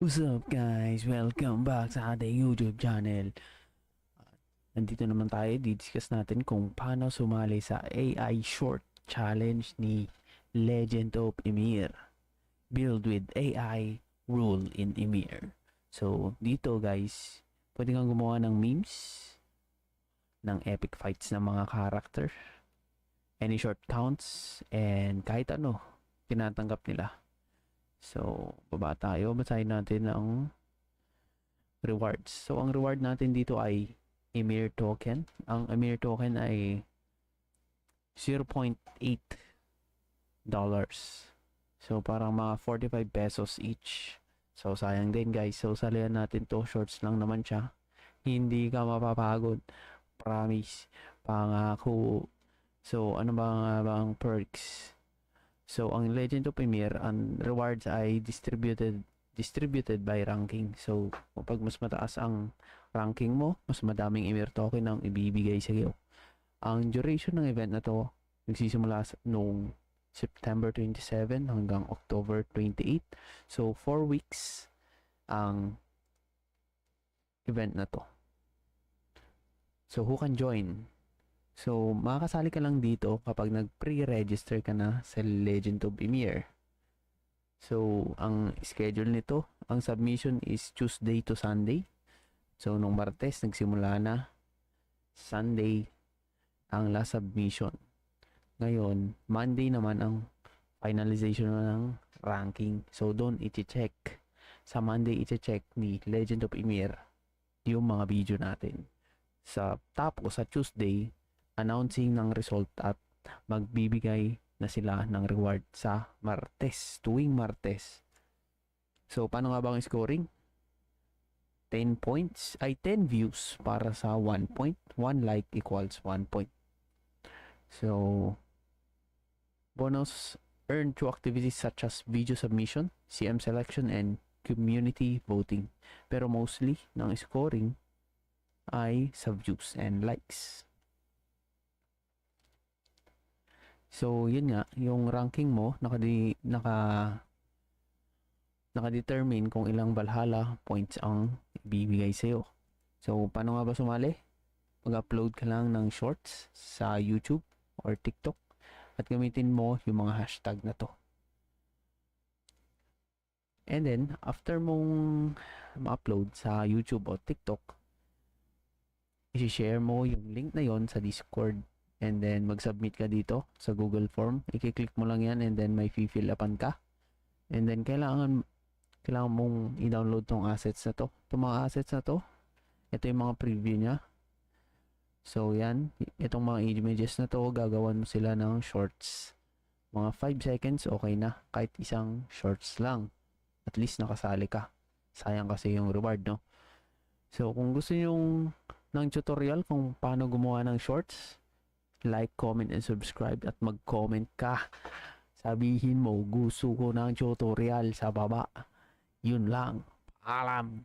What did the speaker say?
What's up guys? Welcome back sa ating YouTube channel. Nandito naman tayo, di-discuss natin kung paano sumali sa AI Short Challenge ni Legend of Emir. Build with AI, rule in Emir. So, dito guys, pwede kang gumawa ng memes, ng epic fights ng mga character, any short counts, and kahit ano, tinatanggap nila. So, baba tayo. Basahin natin ang rewards. So, ang reward natin dito ay Emir token. Ang Emir token ay 0.8 dollars. So, parang mga 45 pesos each. So, sayang din guys. So, salihan natin to. Shorts lang naman siya. Hindi ka mapapagod. Promise. Pangako. So, ano ba nga bang perks? So, ang Legend of Emir, ang rewards ay distributed by ranking. So, kapag mas mataas ang ranking mo, mas madaming Emir token ang ibibigay sa iyo. Ang duration ng event na to, nagsisimula noong September 27 hanggang October 28. So, 4 weeks ang event na to. So, who can join? So, makakasali ka lang dito kapag nag-pre-register ka na sa Legend of Emir. So, ang schedule nito, ang submission is Tuesday to Sunday. So, nung Martes, nagsimula na. Sunday, ang last submission. Ngayon, Monday naman ang finalization ng ranking. So, doon i-check. Sa Monday, i-check ni Legend of Emir yung mga video natin. Tapos, sa Tuesday, announcing ng result at magbibigay na sila ng reward sa Martes, tuwing Martes. So, paano nga ba ang scoring? 10 points ay 10 views para sa 1 point. 1 like equals 1 point. So, bonus earned through activities such as video submission, CM selection, and community voting. Pero mostly, ng scoring ay sa views and likes. So, yun nga, yung ranking mo, naka-determine kung ilang Valhalla points ang ibibigay sa'yo. So, paano nga ba sumali? Mag-upload ka lang ng shorts sa YouTube or TikTok at gamitin mo yung mga hashtag na to. And then, after mong ma-upload sa YouTube o TikTok, i-share mo yung link na yon sa Discord. And then, mag-submit ka dito sa Google Form. I-click mo lang yan and then may fill upan ka. And then, kailangan mong i-download tong assets na to. Itong mga assets na to, ito yung mga preview niya. So, yan. Itong mga images na to, gagawan mo sila ng shorts. Mga 5 seconds, okay na. Kahit isang shorts lang. At least nakasali ka. Sayang kasi yung reward, no? So, kung gusto nyo ng tutorial kung paano gumawa ng shorts, like, comment, and subscribe at mag-comment ka. Sabihin mo, gusto ko ng tutorial sa baba. Yun lang. Paalam.